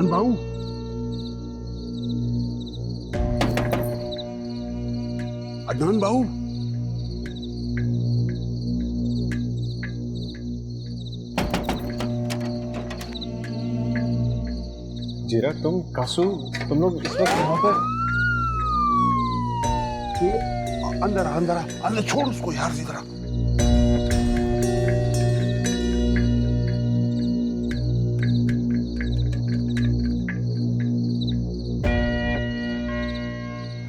अदनान बाबू, अदनान बाबू, जीरा, तुम कासू, तुम लोग इस वक्त यहाँ पर? अंदर अंदर अंदर, छोड़ उसको यार इधर।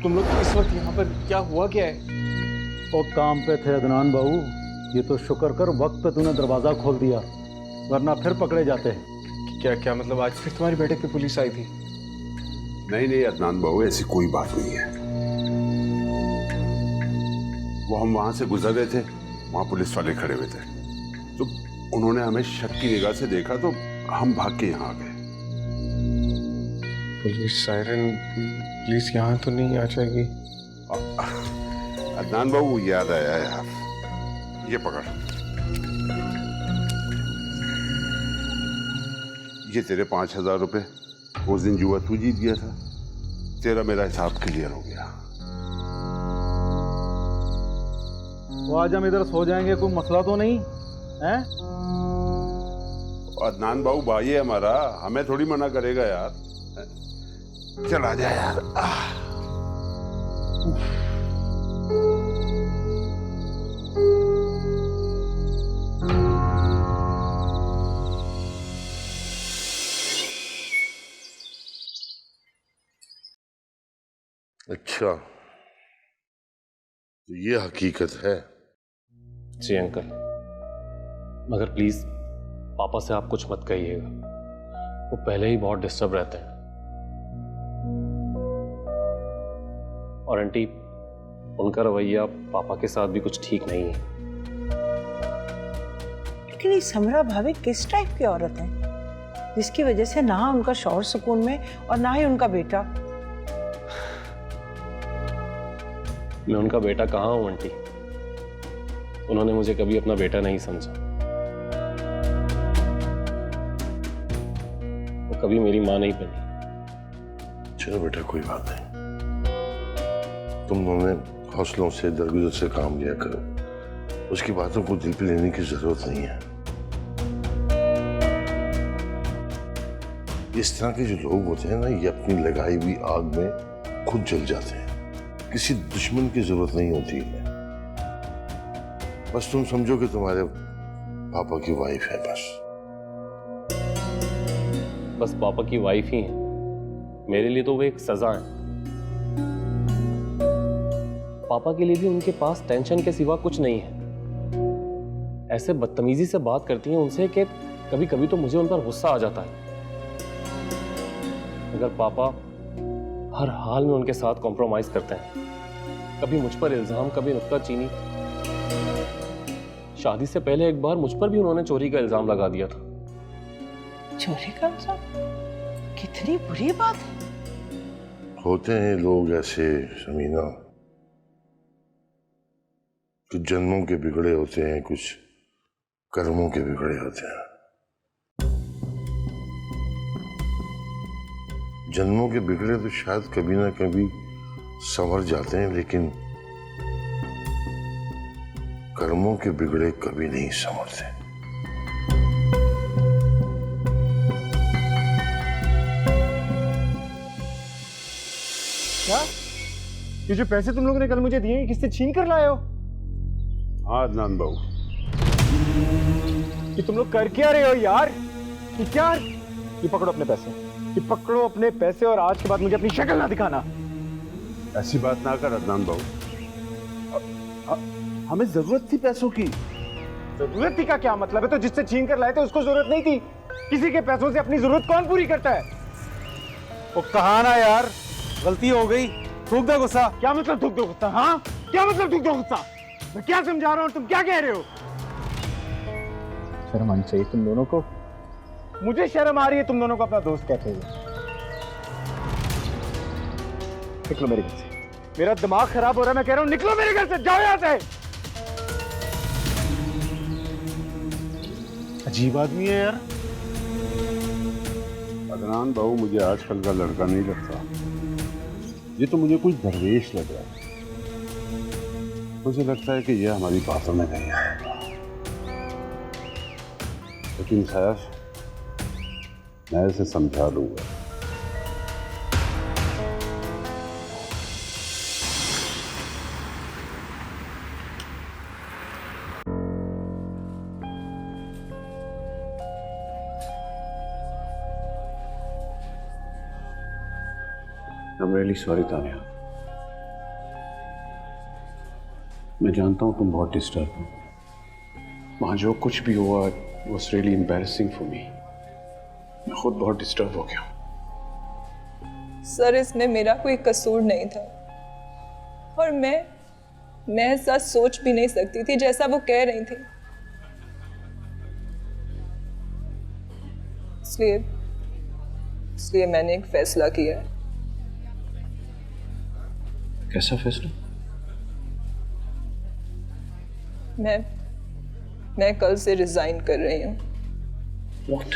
तुम लोग इस वक्त यहाँ पर? क्या हुआ क्या है? वो काम पे थे अदनान बाबू, ये तो शुक्र कर वक्त पे तूने दरवाजा खोल दिया, वरना फिर पकड़े जाते। क्या क्या मतलब आज फिर तुम्हारी बेटे पे पुलिस आई थी? नहीं नहीं अदनान बाबू, ऐसी कोई बात नहीं है। वो हम वहां से गुजर रहे थे, वहां पुलिस वाले खड़े हुए थे, तो उन्होंने हमें शक की निगाह से देखा, तो हम भाग के यहाँ आ गए। पुलिस सायरन, पुलिस यहाँ तो नहीं आ जाएगी? अदनान बाबू याद आया यार, ये पकड़, ये तेरे 5,000 रुपए उस दिन जुआ तू जीत गया था, तेरा मेरा हिसाब क्लियर हो गया। वो आज हम इधर सो जाएंगे, कोई मसला तो नहीं है? अदनान बाबू भाई है हमारा, हमें थोड़ी मना करेगा यार। चल आ जा यार। अच्छा, तो ये हकीकत है? जी अंकल, मगर प्लीज पापा से आप कुछ मत कहिएगा, वो पहले ही बहुत डिस्टर्ब रहते हैं। और आंटी, उनका रवैया पापा के साथ भी कुछ ठीक नहीं है। लेकिन ये समरा भाभी किस टाइप की औरत है जिसकी वजह से ना उनका शौहर सुकून में और ना ही उनका बेटा? मैं उनका बेटा कहाँ हूं आंटी? उन्होंने मुझे कभी अपना बेटा नहीं समझा, वो कभी मेरी माँ नहीं बनी। चलो बेटा, कोई बात नहीं, तुम दोनों ने हौसलों से दरगुजर से काम लिया करो, उसकी बातों को दिल पे लेने की जरूरत नहीं है। इस तरह के जो लोग होते हैं ना, ये अपनी लगाई हुई आग में खुद जल जाते हैं, किसी दुश्मन की जरूरत नहीं होती है। बस तुम समझो कि तुम्हारे पापा की वाइफ है, बस पापा की वाइफ ही है, मेरे लिए तो वो एक सजा है। पापा के लिए भी उनके पास टेंशन के सिवा कुछ नहीं है। ऐसे बदतमीजी से बात करती हैं उनसे कि कभी कभी तो मुझे उन पर गुस्सा आ जाता है। मगर पापा हर हाल में उनके साथ कॉम्प्रोमाइज करते हैं, कभी मुझ पर इल्जाम, कभी नुक्ताचीनी। शादी से पहले एक बार मुझ पर भी उन्होंने चोरी का इल्जाम लगा दिया था। चोरी का इल्जाम? कितनी बुरी बात है। होते हैं लोग ऐसे समीना, कुछ जन्मों के बिगड़े होते हैं, कुछ कर्मों के बिगड़े होते हैं। जन्मों के बिगड़े तो शायद कभी ना कभी संवर जाते हैं, लेकिन कर्मों के बिगड़े कभी नहीं संवरते। क्या? ये जो पैसे तुम लोगों ने कल मुझे दिए, किससे छीन कर लाए हो? हाँ अदनान बाबू, कि तुम लोग कर क्या रहे हो यार? कि क्या? ये पकड़ो अपने पैसे, ये पकड़ो अपने पैसे, और आज के बाद मुझे अपनी शक्ल ना दिखाना। ऐसी बात ना कर अदनान बाबू, हमें जरूरत थी पैसों की। जरूरत थी का क्या मतलब है? तो जिससे छीन कर लाए थे उसको जरूरत नहीं थी। किसी के पैसों से अपनी जरूरत कौन पूरी करता है? वो कहा ना यार, गलती हो गई, थूक दे गुस्सा। क्या मतलब थूक दो गुस्सा? हाँ, क्या मतलब थूक दो गुस्सा? मैं क्या समझा रहा हूँ, तुम क्या कह रहे हो? शर्म आनी चाहिए तुम दोनों को। मुझे शर्म आ रही है तुम दोनों को अपना दोस्त कहते हुए। निकलो मेरे घर से, मेरा दिमाग खराब हो रहा है, मैं कह रहा हूँ निकलो मेरे घर से, जाओ यहाँ से। अजीब आदमी है यार। अदनान बाबू मुझे आजकल का लड़का नहीं लगता। ये तो मुझे कुछ दरवेश लग रहा है। मुझे लगता है कि ये हमारी बातों में नहीं है, लेकिन खैर मैं इसे समझा लूंगा। I'm really sorry, Tania. मैं जानता हूँ तुम बहुत डिस्टर्ब हो। वहाँ जो कुछ भी हुआ was really embarrassing for me। मैं खुद बहुत डिस्टर्ब हो गया हूँ। सर, इसमें मेरा कोई कसूर नहीं था और मैं ऐसा सोच भी नहीं सकती थी जैसा वो कह रही थी। इसलिए मैंने एक फैसला किया है। कैसा फैसला? मैं कल से रिजाइन कर रही हूँ। What?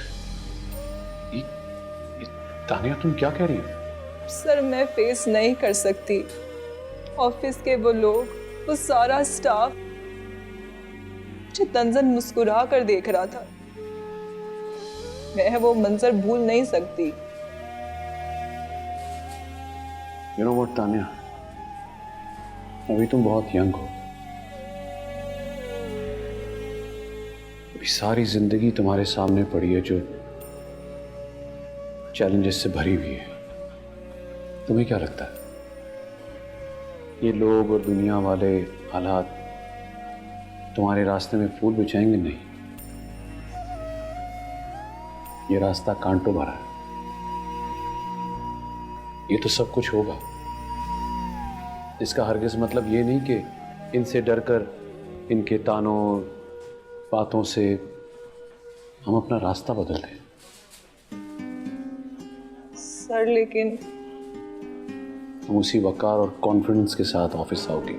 ये तानिया तुम क्या कह रही हो? सर, मैं फेस नहीं कर सकती। ऑफिस के वो लोग, वो सारा स्टाफ मुझे तंजन मुस्कुरा कर देख रहा था। मैं वो मंजर भूल नहीं सकती। You know what, तानिया, अभी तुम बहुत यंग हो। अभी सारी जिंदगी तुम्हारे सामने पड़ी है जो चैलेंजेस से भरी हुई है। तुम्हें क्या लगता है ये लोग और दुनिया वाले हालात तुम्हारे रास्ते में फूल बिछाएंगे? नहीं, ये रास्ता कांटों भरा है। ये तो सब कुछ होगा, इसका हरगिज मतलब ये नहीं कि इनसे डरकर, इनके तानों बातों से हम अपना रास्ता बदल दें। सर, लेकिन तुम उसी वकार और कॉन्फिडेंस के साथ ऑफिस आओगी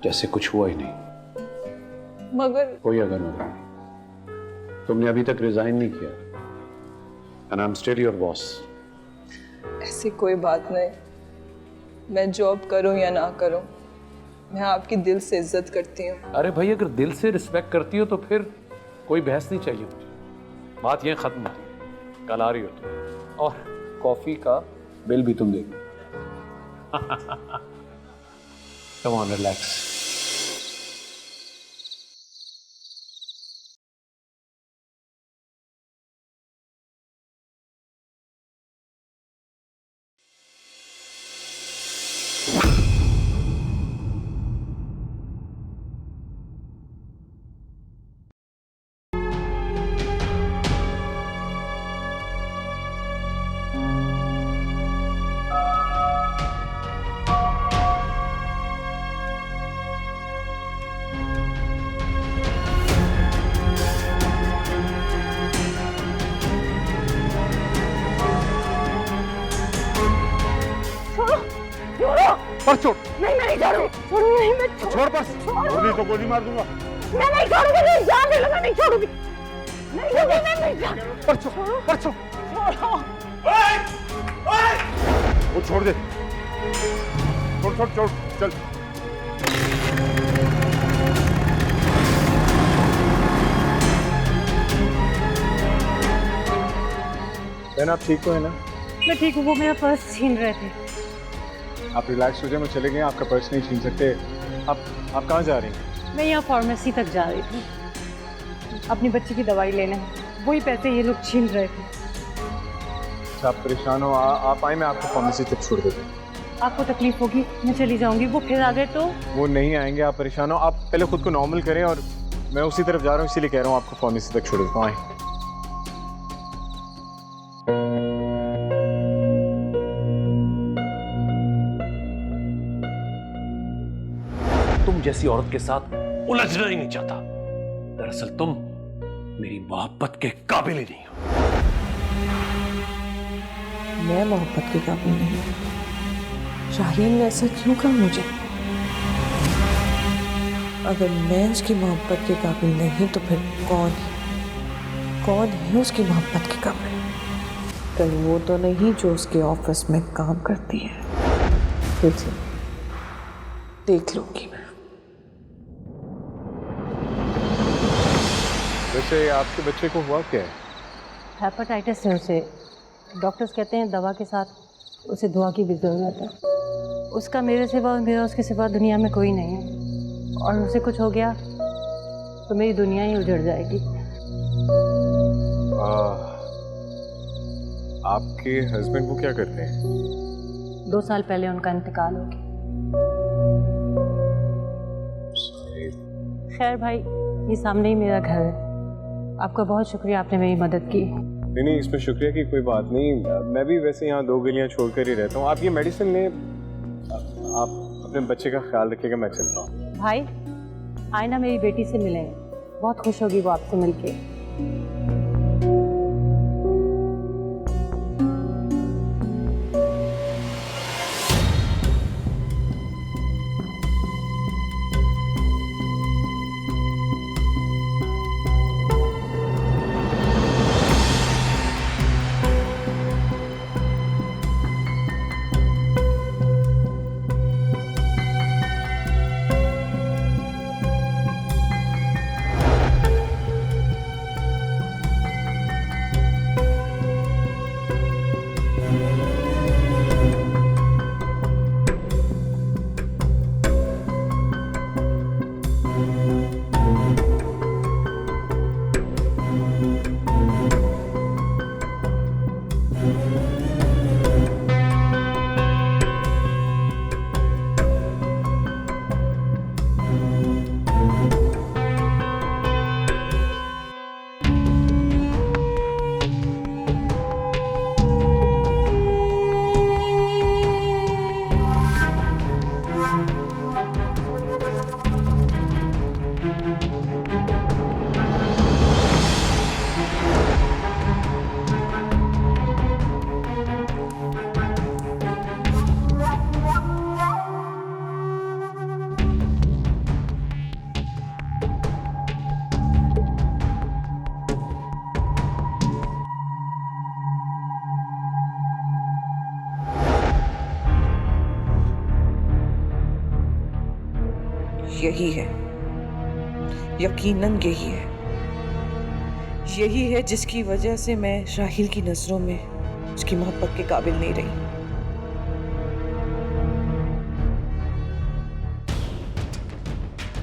जैसे कुछ हुआ ही नहीं। मगर कोई अगर मगर तुमने अभी तक रिजाइन नहीं किया and I am still your boss. ऐसी कोई बात नहीं। मैं जॉब करूं या ना करूं, मैं आपकी दिल से इज्जत करती हूँ। अरे भाई, अगर दिल से रिस्पेक्ट करती हो तो फिर कोई बहस नहीं चाहिए मुझे। बात ये खत्म होती। कल आ रही हो तुम और कॉफी का बिल भी तुम देगी। Come on, relax. पर्स छोड़। नहीं, मैं नहीं छोड़ूंगी। छोड़ूंगी नहीं, मैं छोड़ पर्स। छोड़नी तो गोली मार दूंगा। मैं नहीं छोड़ूंगी, नहीं, जान दे लो, मैं नहीं छोड़ूंगी। नहीं छोड़ूंगी, मैं नहीं छोड़ूंगी। पर्स छोड़, पर्स छोड़। छोड़ो। वो छोड़ दे। छोड़ छोड़ छोड़, चल। बहन, आप ठीक तो है ना? मैं ठीक हूँ, वो मेरा पर्स छीन रहे थे। आप रिलैक्स हो जाए, मैं चले गए, आपका पर्स नहीं छीन सकते। आप कहाँ जा रही हैं? मैं यहाँ फार्मेसी तक जा रही थी अपनी बच्ची की दवाई लेने। वही पैसे ये लोग छीन रहे थे। अच्छा, आप परेशान हो, आप आए, मैं आपको फार्मेसी तक छोड़ देता हूँ। आपको तकलीफ होगी, मैं चली जाऊंगी। वो फिर आ गए तो? वो नहीं आएंगे, आप परेशान हो। आप पहले खुद को नॉर्मल करें, और मैं उसी तरफ जा रहा हूँ, इसीलिए कह रहा हूँ आपको फार्मेसी तक छोड़ देता हूँ। आए। तुम जैसी औरत के साथ उलझना ही नहीं चाहता। दरअसल तुम मेरी मोहब्बत के काबिल ही नहीं हो। मैं मोहब्बत के काबिल नहीं। शाहीन ने ऐसा क्यों कहा मुझे? अगर मैं उसकी मोहब्बत के काबिल नहीं तो फिर कौन है उसकी मोहब्बत के काबिल? कहीं वो तो नहीं जो उसके ऑफिस में काम करती है। फिर से देख लूंगी मैं। वैसे आपके बच्चे को हुआ क्या है? हेपेटाइटिस है उसे। डॉक्टर्स कहते हैं दवा के साथ उसे दुआ की भी ज़रूरत है। उसका मेरे सिवा और मेरा उसके सिवा दुनिया में कोई नहीं है, और उसे कुछ हो गया तो मेरी दुनिया ही उजड़ जाएगी। आपके हस्बैंड वो क्या करते हैं? 2 साल पहले उनका इंतकाल हो गया। खैर भाई, ये सामने ही मेरा घर है। आपका बहुत शुक्रिया, आपने मेरी मदद की। नहीं, इसमें शुक्रिया की कोई बात नहीं। मैं भी वैसे यहाँ 2 गलियाँ छोड़कर ही रहता हूँ। आप ये मेडिसिन लें, आप अपने बच्चे का ख्याल रखिएगा, मैं चलता हूँ। भाई, आए ना मेरी बेटी से मिलें, बहुत खुश होगी वो आपसे मिलके। यही है, यकीनन यही है। यही है जिसकी वजह से मैं राहिल की नजरों में उसकी मोहब्बत के काबिल नहीं रही।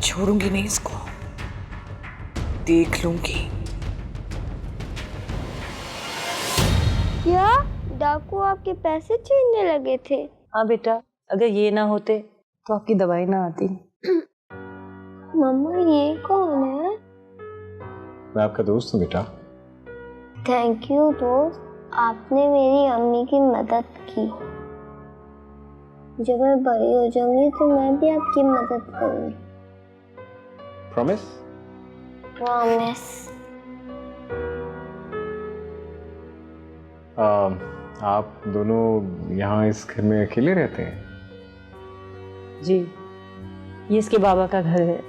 छोड़ूंगी नहीं इसको, देख लूंगी। क्या डाकू आपके पैसे छीनने लगे थे? हाँ बेटा, अगर ये ना होते तो आपकी दवाई ना आती। मम्मा, ये कौन है? मैं आपका दोस्त हूँ बेटा। थैंक यू दोस्त, आपने मेरी अम्मी की मदद की। जब मैं बड़ी हो जाऊंगी तो मैं भी आपकी मदद करूंगी। प्रॉमिस? प्रॉमिस। आप दोनों यहाँ इस घर में अकेले रहते हैं? जी, ये इसके बाबा का घर है।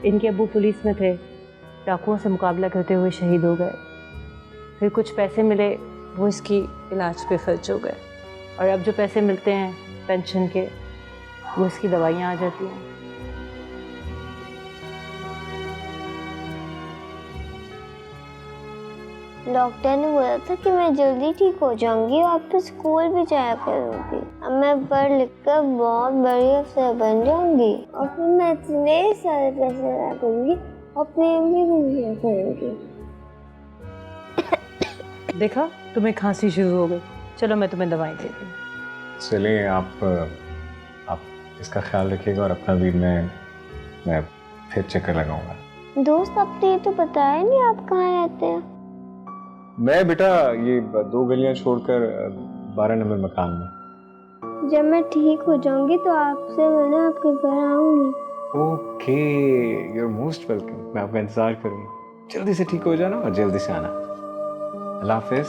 इनके अब्बू पुलिस में थे, डाकुओं से मुकाबला करते हुए शहीद हो गए। फिर कुछ पैसे मिले, वो इसकी इलाज पे खर्च हो गए, और अब जो पैसे मिलते हैं पेंशन के, वो इसकी दवाइयाँ आ जाती हैं। डॉक्टर ने बोला था कि मैं जल्दी ठीक हो जाऊंगी और फिर स्कूल भी जाया करूंगी। अब मैं पढ़ लिख कर बहुत बड़ी अफसर बन जाऊंगी और फिर मैं इतने सारे पैसे लगाऊंगी और प्रेम भी दुनिया करूंगी। देखा, तुम्हें खांसी शुरू हो गई। चलो मैं तुम्हें दवाई देती हूँ। चलिए, आप इसका ख्याल रखिएगा, और अपना भी मैं फिर चक्कर लगाऊंगा। दोस्त, आपने ये तो बताया नहीं आप कहाँ रहते हैं? मैं बेटा ये 2 गलियां छोड़कर 12 नंबर मकान में। जब मैं ठीक हो जाऊंगी तो आपसे मिलने आपके घर आऊंगी। Okay, you are most welcome. मैं आपका इंतजार करूंगा। जल्दी से ठीक हो जाना और जल्दी से आना। अल्लाह हाफिज।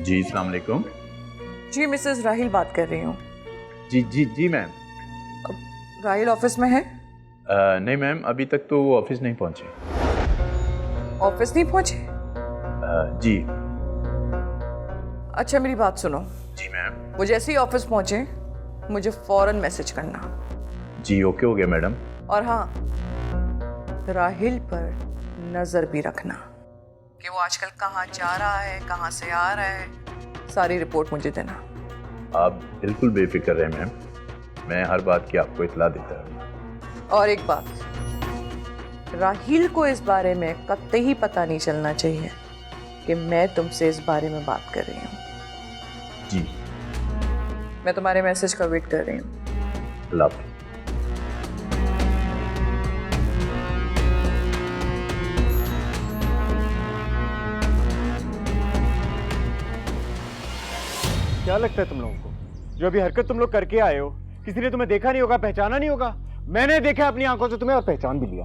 जी अस्सलाम वालेकुम। जी मिसेस राहिल बात कर रही हूँ। जी जी जी मैम। राहिल ऑफिस में है? नहीं मैम, अभी तक तो वो ऑफिस नहीं पहुंचे। ऑफिस नहीं पहुंचे? जी। अच्छा मेरी बात सुनो। जी मैम। वो जैसे ही ऑफिस पहुंचे मुझे फौरन मैसेज करना। जी ओके हो गया मैडम। और हाँ, राहिल पर नजर भी रखना कि वो आजकल कहाँ जा रहा है, कहाँ से आ रहा है, सारी रिपोर्ट मुझे देना। आप बिल्कुल बेफिक्र रहे मैम, मैं हर बात की आपको इत्तला देता हूँ। और एक बात, राहिल को इस बारे में कतई पता नहीं चलना चाहिए कि मैं तुमसे इस बारे में बात कर रही हूँ। जी। मैं तुम्हारे मैसेज का वेट कर रही हूँ। अल्लाह हाफ़िज़। क्या लगता है तुम लोगों को, जो अभी हरकत तुम लोग करके आए हो, किसी ने तुम्हें देखा नहीं होगा, पहचाना नहीं होगा? मैंने देखा अपनी आंखों से तुम्हें और पहचान भी लिया।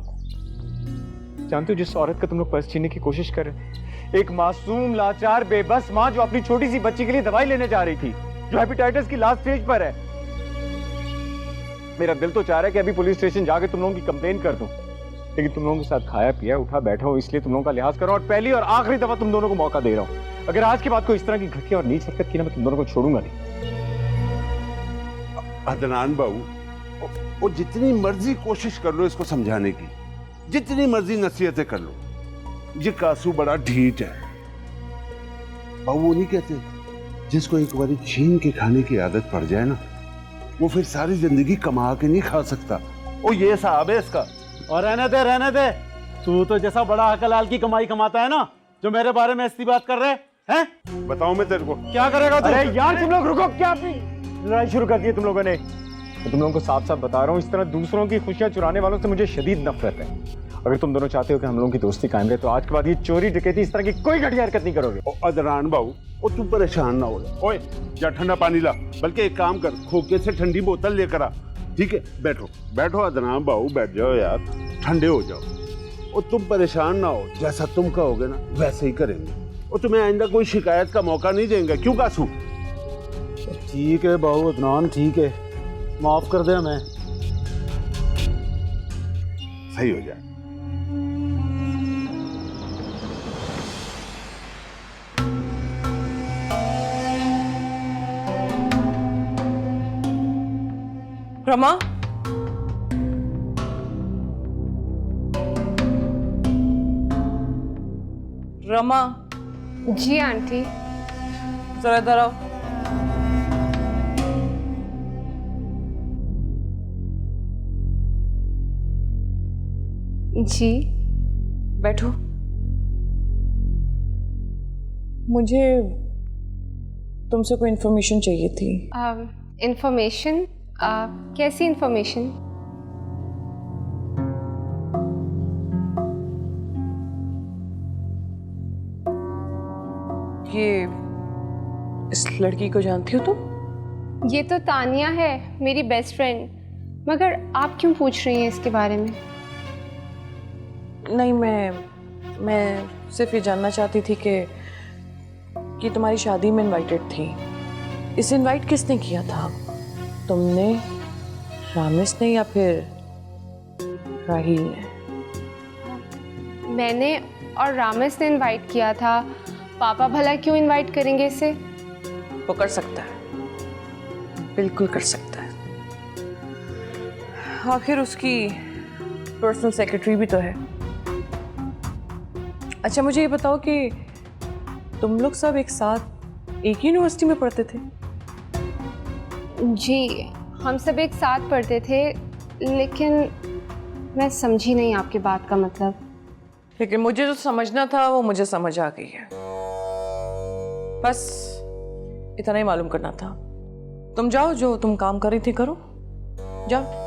जानते हो जिस औरत का तुम लोग पर्स छीनने की कोशिश कर रहे थे, एक मासूम लाचार बेबस माँ जो अपनी छोटी सी बच्ची के लिए दवाई लेने जा रही थी, जो हेपेटाइटिस की लास्ट स्टेज पर है। मेरा दिल तो चाह रहा है कि अभी पुलिस स्टेशन जाके तुम लोगों की कंप्लेन कर दूं, लेकिन तुम लोगों के साथ खाया पिया उठा बैठा हूं, इसलिए तुम लोगों का लिहाज करो और पहली और आखिरी दफा तुम दोनों को मौका दे रहा हूं। अगर आज के बाद कोई इस तरह की घटिया और नीच हरकत की ना, मैं तुम दोनों को छोड़ूंगा नहीं। अदनान बाबू, वो जितनी मर्जी कोशिश कर लो इसको समझाने की, जितनी मर्जी नसीहतें कर लो, ये कासू बड़ा ढीठ है। बाबू वो नहीं कहते, जिसको एक बारी छीन के खाने की आदत पड़ जाए ना, वो फिर सारी जिंदगी कमा के नहीं खा सकता। वो ये साहब है इसका। और रहने दे। तू तो जैसा बड़ा हकलाल की कमाई कमाता है ना, जो मेरे बारे में ऐसी बात कर रहे हैं। बताओ मैं तेरे को क्या करेगा तू? अरे यार तुम लोग रुको, क्या लड़ाई शुरू कर दी है तुम लोगों ने? मैं तुम लोगों को साफ साफ बता रहा हूँ, इस तरह दूसरों की खुशियां चुराने वालों से मुझे शदीद नफरत है। अगर तुम दोनों चाहते हो कि हम लोगों की दोस्ती कायम रहे, तो आज के बाद ये चोरी डकैती इस तरह की कोई घटिया हरकत नहीं करोगे। अदनान बाबू, वो तू परेशान ना हो। ओए जा ठंडा पानी ला, बल्कि एक काम कर, खोखे से ठंडी बोतल लेकर आ। ठीक है, बैठो बैठो अदनान बाबू, बैठ जाओ यार, ठंडे हो जाओ। और तुम परेशान ना हो, जैसा तुम कहोगे ना वैसे ही करेंगे, और तुम्हें आइंदा कोई शिकायत का मौका नहीं देंगे। क्यों कासू? ठीक है बाबू अदनान, ठीक है, माफ कर दे हमें। सही हो जाए। रमा, रमा। जी आंटी। जरा इधर आओ। जी बैठो। मुझे तुमसे कोई इंफॉर्मेशन चाहिए थी। इंफॉर्मेशन? कैसी इंफॉर्मेशन? ये इस लड़की को जानती हो तुम? ये तो तानिया है, मेरी बेस्ट फ्रेंड। मगर आप क्यों पूछ रही हैं इसके बारे में? नहीं, मैं सिर्फ ये जानना चाहती थी कि तुम्हारी शादी में इनवाइटेड थी। इसे इनवाइट किसने किया था? तुमने, रामेश ने, या फिर राहिल ने? मैंने और रामेश ने इनवाइट किया था। पापा भला क्यों इनवाइट करेंगे इसे? वो कर सकता है, बिल्कुल कर सकता है। आखिर उसकी पर्सनल सेक्रेटरी भी तो है। अच्छा मुझे ये बताओ कि तुम लोग सब एक साथ एक ही यूनिवर्सिटी में पढ़ते थे? जी, हम सब एक साथ पढ़ते थे, लेकिन मैं समझी नहीं आपकी बात का मतलब। लेकिन मुझे जो समझना था वो मुझे समझ आ गई है। बस इतना ही मालूम करना था। तुम जाओ, जो तुम काम कर रही थी करो, जाओ।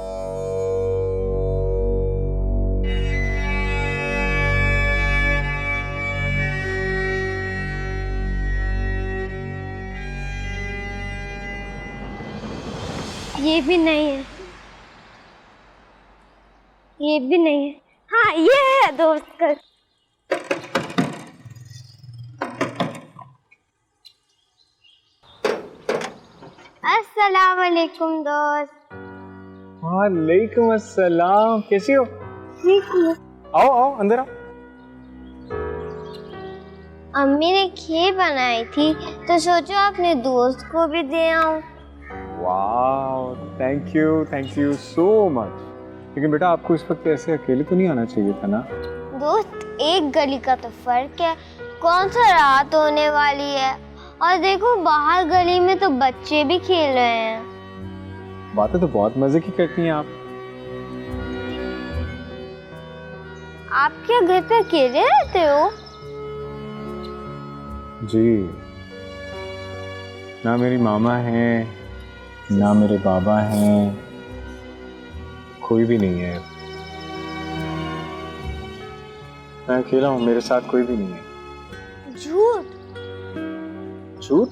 ये भी नहीं है, ये भी नहीं है। हाँ ये है दोस्त का। अस्सलाम वालेकुम दोस्त। वालेकुम अस्सलाम, कैसी हो? ठीक हूँ। आओ आओ अंदर आओ। अम्मी ने खीर बनाई थी तो सोचो अपने दोस्त को भी दे आऊं। वाह, थैंक यू सो मच। लेकिन बेटा आपको इस वक्त ऐसे अकेले तो नहीं आना चाहिए था ना। दोस्त एक गली का तो फर्क है, कौन सा रात होने वाली है और देखो बाहर गली में तो बच्चे भी खेल रहे हैं। बातें तो बहुत मजे की करती हैं आप। आप क्या घर पे अकेले रहते हो? जी, ना मेरी मामा है ना मेरे बाबा हैं, कोई भी नहीं है। मैं अकेला हूँ, मेरे साथ कोई भी नहीं है। झूठ? झूठ?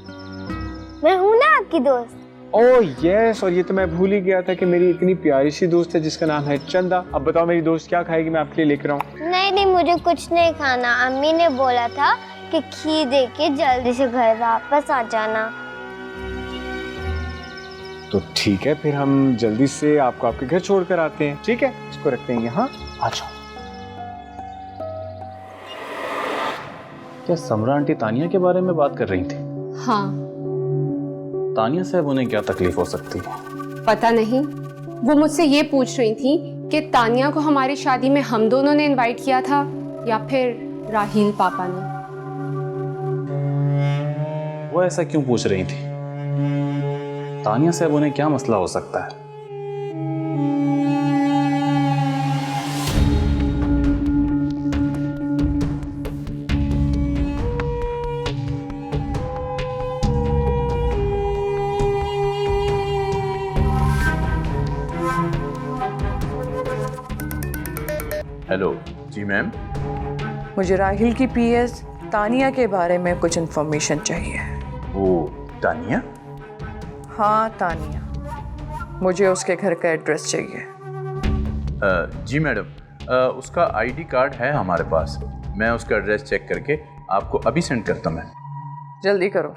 मैं हूँ ना आपकी दोस्त। ओह यस, और ये तो मैं भूल ही गया था कि मेरी इतनी प्यारी सी दोस्त है जिसका नाम है चंदा। अब बताओ मेरी दोस्त क्या खाएगी, मैं आपके लिए लेकर आऊँ? नहीं, मुझे कुछ नहीं खाना। अम्मी ने बोला था कि खीर दे के जल्दी से घर वापस आ जाना। तो ठीक है, फिर हम जल्दी से आपको आपके घर छोड़कर आते हैं। ठीक है, इसको रखते हैं यहाँ, आ जाओ। क्या समरा आंटी तानिया के बारे में बात कर रही थी? हाँ। तानिया साहब उन्हें क्या तकलीफ हो सकती है? पता नहीं, वो मुझसे ये पूछ रही थी कि तानिया को हमारी शादी में हम दोनों ने इनवाइट किया था या फिर राहील पापा ने। वो ऐसा क्यों पूछ रही थी? तानिया साहब उन्हें क्या मसला हो सकता है? हेलो जी मैम। मुझे राहिल की पीएस तानिया के बारे में कुछ इन्फॉर्मेशन चाहिए। वो तानिया? हाँ तानिया, मुझे उसके घर का एड्रेस चाहिए। जी मैडम, उसका आईडी कार्ड है हमारे पास। मैं उसका एड्रेस चेक करके आपको अभी सेंड करता हूँ। मैं जल्दी करो।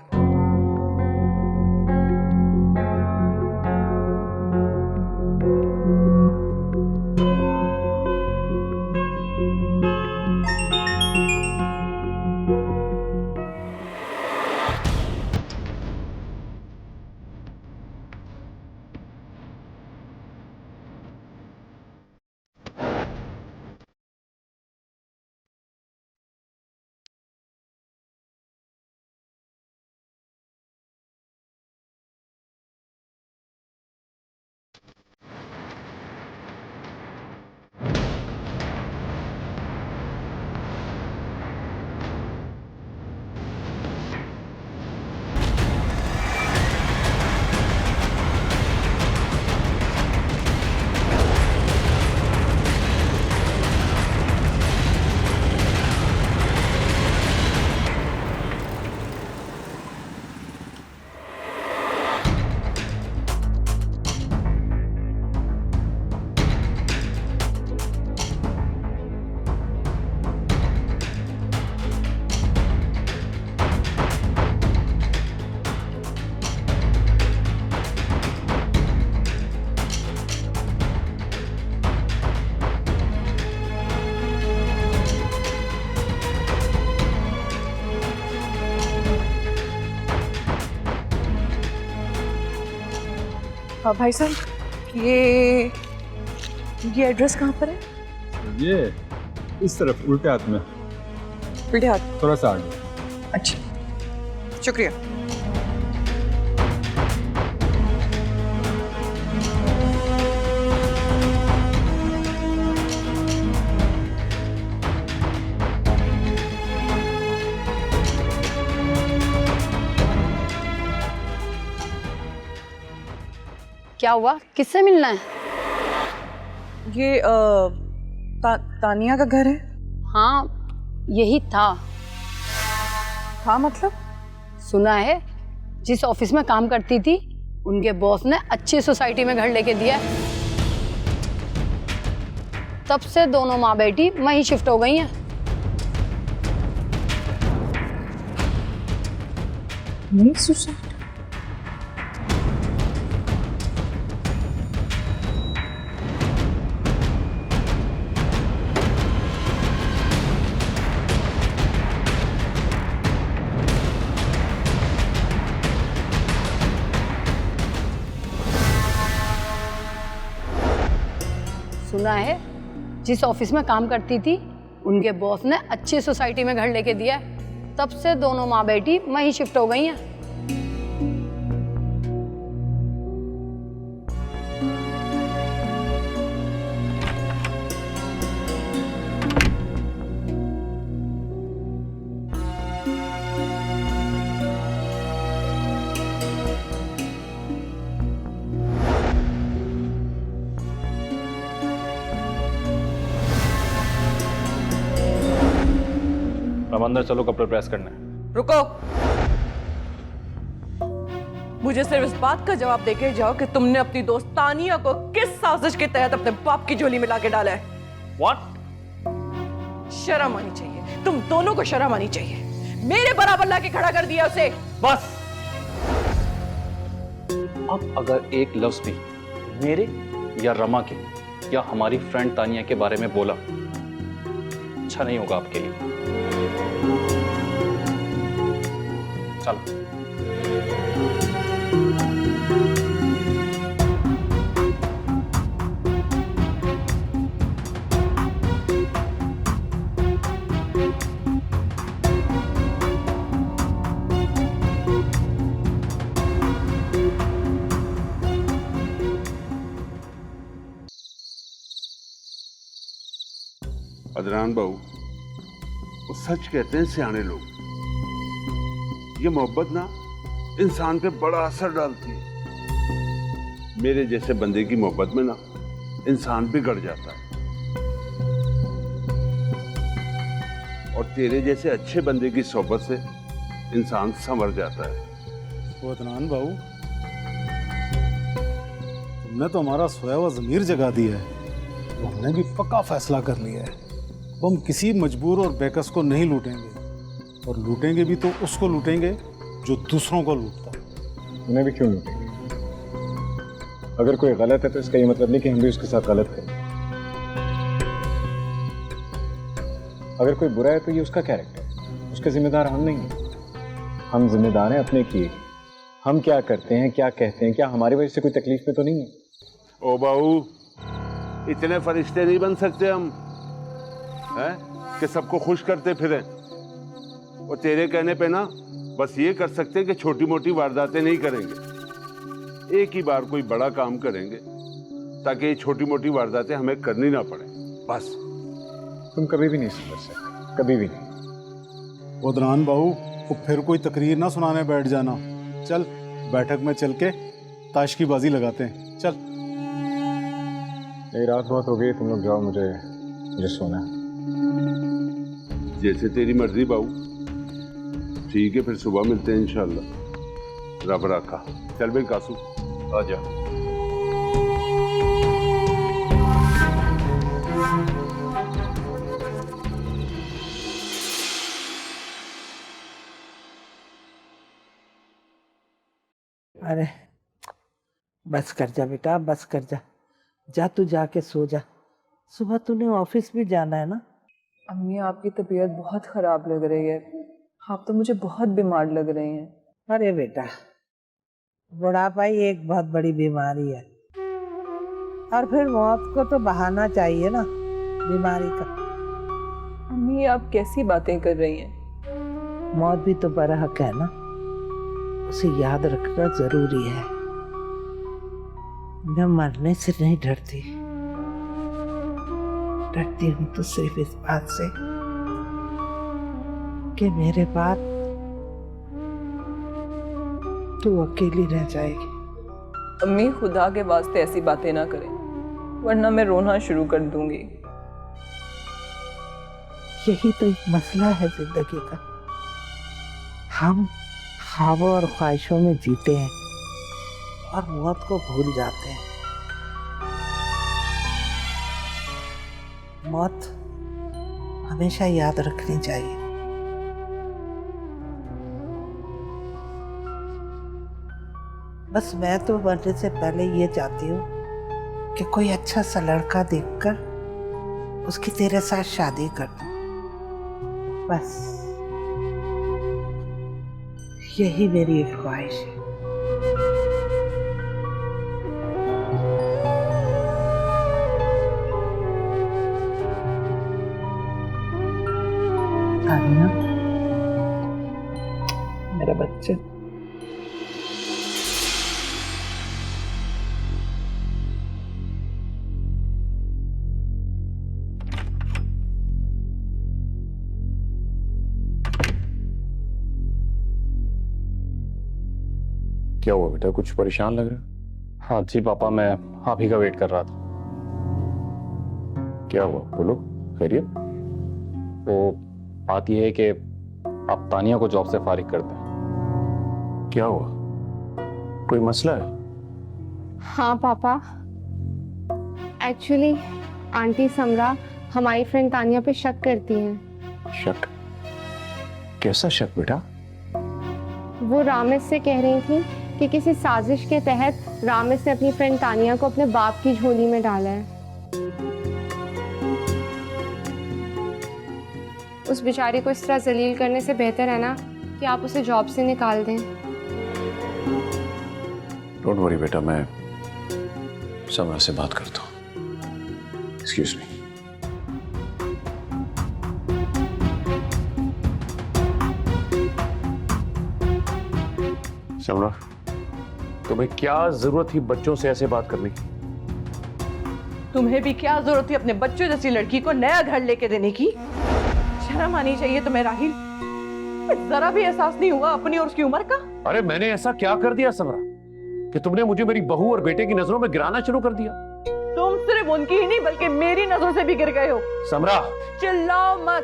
हाँ भाई साहब, ये एड्रेस कहाँ पर है? ये इस तरफ उल्टे हाथ में, उल्टे हाथ थोड़ा सा आगे। अच्छा, शुक्रिया। क्या हुआ, किससे मिलना है? ये तानिया का घर है? हाँ यही था। हाँ मतलब? सुना है जिस ऑफिस में काम करती थी उनके बॉस ने अच्छी सोसाइटी में घर लेके दिया। तब से दोनों माँ बेटी वहीं शिफ्ट हो गई हैं। नई सोसाइटी? सुना है जिस ऑफिस में काम करती थी उनके बॉस ने अच्छी सोसाइटी में घर लेके दिया है। तब से दोनों माँ बेटी वहीं शिफ्ट हो गई हैं। अब अंदर चलो, कपड़े प्रेस करने। रुको, मुझे सिर्फ इस बात का जवाब देके जाओ कि तुमने अपनी दोस्त तानिया को किस साजिश के तहत अपने बाप की झोली में लाके डाला है। What? शर्म आनी चाहिए, तुम दोनों को शर्म आनी चाहिए। मेरे बराबर लाके खड़ा कर दिया उसे। बस। अब अगर एक लफ्ज भी मेरे या रमा के या हमारी फ्रेंड तानिया के बारे में बोला, अच्छा नहीं होगा आपके लिए। चलो। अदनान बाबू, वो सच कहते हैं सियाने लोग, ये मोहब्बत ना इंसान पे बड़ा असर डालती है। मेरे जैसे बंदे की मोहब्बत में ना इंसान बिगड़ जाता है, और तेरे जैसे अच्छे बंदे की सोहबत से इंसान संवर जाता है। वो अदनान बाबू, तुमने तो हमारा सोया हुआ ज़मीर जगा दिया है। हमने भी पक्का फैसला कर लिया है, हम किसी मजबूर और बेकस को नहीं लूटेंगे, और लूटेंगे भी तो उसको लूटेंगे जो दूसरों को लूटता है। उन्हें भी क्यों लूटेंगे? अगर कोई गलत है तो इसका ये मतलब नहीं कि हम भी उसके साथ गलत करें। अगर कोई बुरा है तो ये उसका कैरेक्टर है, उसके जिम्मेदार हम नहीं हैं। हम जिम्मेदार हैं अपने किए। हम क्या करते हैं, क्या कहते हैं, क्या हमारी वजह से कोई तकलीफ में तो नहीं है? ओ बाबू, इतने फरिश्ते नहीं बन सकते हम हैं कि सबको खुश करते फिरें। और तेरे कहने पे ना बस ये कर सकते हैं कि छोटी मोटी वारदातें नहीं करेंगे, एक ही बार कोई बड़ा काम करेंगे ताकि ये छोटी मोटी वारदातें हमें करनी ना पड़े। बस। तुम कभी भी नहीं समझ सकते, कभी भी नहीं। अदनान बाबू, वो फिर कोई तकरीर ना सुनाने बैठ जाना। चल बैठक में चल के ताश की बाजी लगाते हैं। चल। ये रात बहुत हो गई, तुम लोग जाओ, मुझे सोना है। जैसे तेरी मर्जी बाबू। ठीक है, फिर सुबह मिलते हैं इंशाल्लाह। रब रखा। चल भाई कासू, आ जा। अरे बस कर जा बेटा, बस कर जा। जा तू जाके सो जा, सुबह तूने ऑफिस भी जाना है ना। अम्मी, आपकी तबीयत बहुत ख़राब लग रही है। आप तो मुझे बहुत बीमार लग रही हैं। अरे बेटा, बुढ़ापा ही एक बहुत बड़ी बीमारी है, और फिर मौत को तो बहाना चाहिए ना बीमारी का। अम्मी, आप कैसी बातें कर रही हैं? मौत भी तो बरहक है ना, उसे याद रखना जरूरी है। मैं मरने से नहीं डरती, डरती हूँ तो सिर्फ इस बात से कि मेरे बाद तू अकेली रह जाएगी। अम्मी, खुदा के वास्ते ऐसी बातें ना करें, वरना मैं रोना शुरू कर दूंगी। यही तो एक मसला है जिंदगी का। हम ख्वाबों और ख्वाहिशों में जीते हैं और मौत को भूल जाते हैं। मौत हमेशा याद रखनी चाहिए। बस मैं तो मरने से पहले ये चाहती हूँ कि कोई अच्छा सा लड़का देखकर उसकी तेरे साथ शादी कर दूं। बस यही मेरी एक ख्वाहिश है। मेरे बच्चे। क्या हुआ बेटा, कुछ परेशान लग रहा है? हाँ जी पापा, मैं आप ही का वेट कर रहा था। क्या हुआ, बोलो, खैरियत? वो बात यह है कि आप तानिया को जॉब से फारिग कर दें। क्या हुआ, कोई मसला है? हाँ पापा, एक्चुअली आंटी समरा हमारी फ्रेंड तानिया पे शक करती हैं। शक? कैसा शक बेटा? वो रामेश से कह रही थी कि किसी साजिश के तहत रामेश ने अपनी फ्रेंड तानिया को अपने बाप की झोली में डाला है। उस बेचारी को इस तरह जलील करने से बेहतर है ना कि आप उसे जॉब से निकाल दें। डोंट वरी बेटा, मैं समरा से बात करता हूँ। Excuse me. समरा, तुम्हें क्या जरूरत थी बच्चों से ऐसे बात करने की? तुम्हें भी क्या जरूरत थी अपने बच्चों जैसी लड़की को नया घर लेके देने की? शर्म आनी चाहिए तुम्हें राहिल। जरा भी एहसास नहीं हुआ अपनी और उसकी उम्र का? अरे मैंने ऐसा क्या कर दिया समरा कि तुमने मुझे मेरी बहू और बेटे की नजरों में गिराना शुरू कर दिया? तुम सिर्फ उनकी ही नहीं बल्कि मेरी नजरों से भी गिर गए हो। समरा, चिल्लाओ मत।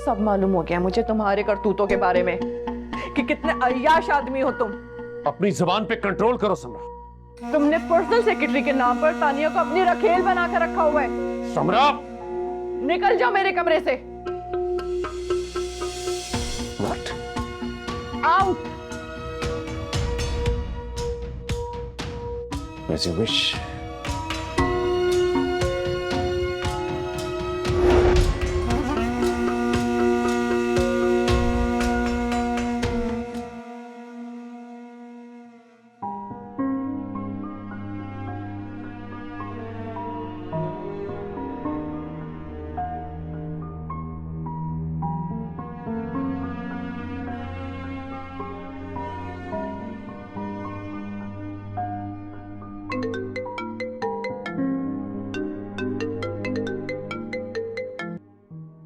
सब मालूम हो गया मुझे तुम्हारे करतूतों के बारे में कि कितने अय्याश आदमी हो तुम। अपनी जुबान पे कंट्रोल करो समरा। तुमने पर्सनल सेक्रेटरी के नाम पर तानिया को अपनी रखेल बना कर रखा हुआ है। समरा, निकल जाओ मेरे कमरे से। What? Out. As you wish.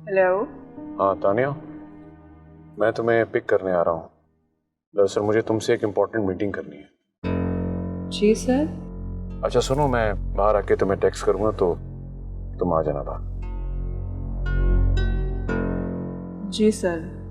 Hello. हाँ तानिया, मैं तुम्हें पिक करने आ रहा हूँ। दरअसल मुझे तुमसे एक इम्पोर्टेंट मीटिंग करनी है। जी सर। अच्छा सुनो, मैं बाहर आके तुम्हें टेक्स्ट करूँगा तो तुम आ जाना बाहर। जी सर।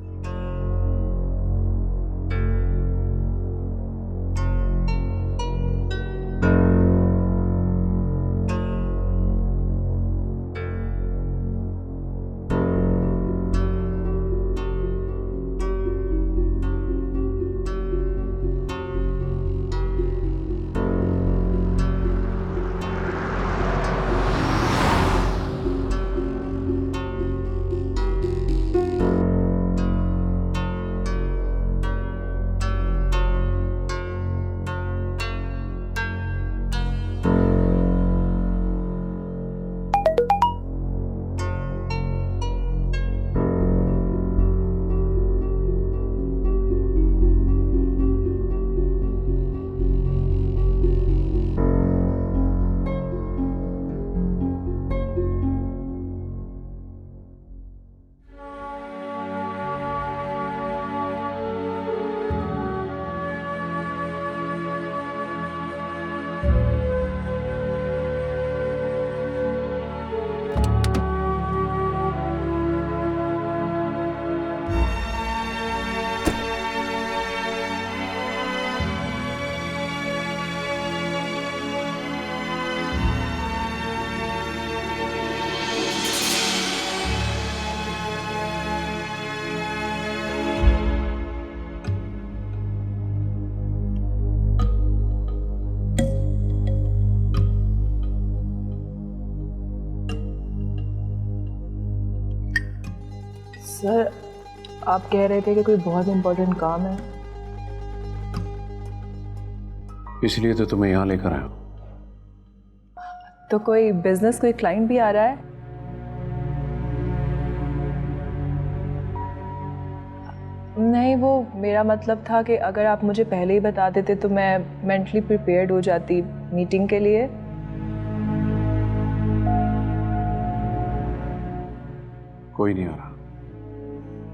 सर, आप कह रहे थे कि कोई बहुत इंपॉर्टेंट काम है। इसलिए तो तुम्हें यहाँ लेकर आया हूँ। तो कोई बिजनेस, कोई क्लाइंट भी आ रहा है? नहीं, वो मेरा मतलब था कि अगर आप मुझे पहले ही बता देते तो मैं मेंटली प्रिपेयर्ड हो जाती मीटिंग के लिए। कोई नहीं आ रहा,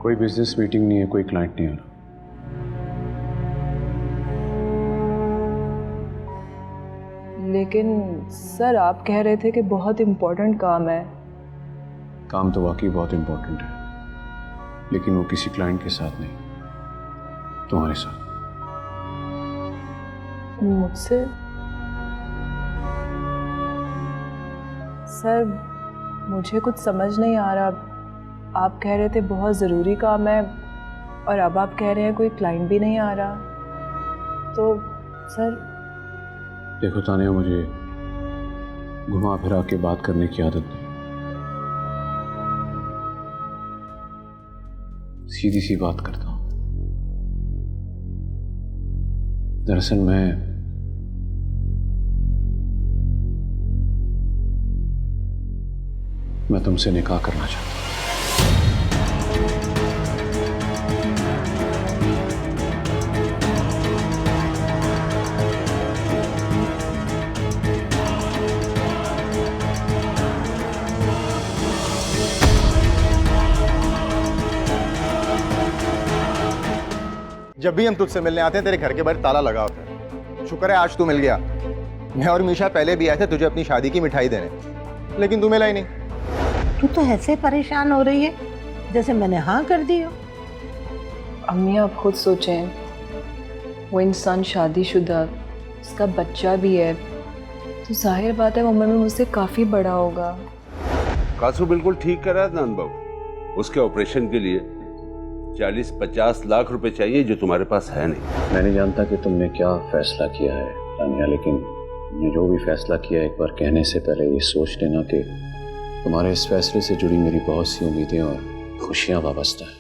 कोई बिजनेस मीटिंग नहीं है, कोई क्लाइंट नहीं आ रहा। लेकिन सर आप कह रहे थे कि बहुत इम्पोर्टेंट काम है। काम तो वाकई बहुत इंपॉर्टेंट है, लेकिन वो किसी क्लाइंट के साथ नहीं, तुम्हारे साथ। मुझसे? सर मुझे कुछ समझ नहीं आ रहा। आप कह रहे थे बहुत ज़रूरी काम है और अब आप कह रहे हैं कोई क्लाइंट भी नहीं आ रहा। तो सर देखो तानिया, मुझे घुमा फिरा के बात करने की आदत नहीं, सीधी सी बात करता हूं। दरअसल मैं तुमसे निकाह करना चाहता हूं। जब भी हम तुझसे मिलने आते हैं तेरे घर के बाहर ताला लगा होता है। शुक्र है आज तू मिल गया। मैं और मीशा पहले भी आए थे तुझे अपनी शादी की मिठाई देने, लेकिन तू मिला ही नहीं। तू तो ऐसे परेशान हो रही है जैसे मैंने हाँ कर दी हो। अम्मी आप खुद सोचें, वो इंसान शादीशुदा, उसका बच्चा भी है, तो जाहिर बात है वो उम्र में मुझसे काफ़ी बड़ा होगा। कासू बिल्कुल ठीक कर रहा है नंद बाबू। उसके ऑपरेशन के लिए 40-50 लाख रुपए चाहिए जो तुम्हारे पास है नहीं। मैं नहीं जानता कि तुमने क्या फैसला किया है तानिया, लेकिन तुमने जो भी फैसला किया एक बार कहने से पहले ये सोच लेना कि तुम्हारे इस फैसले से जुड़ी मेरी बहुत सी उम्मीदें और खुशियां वाबस्ता है।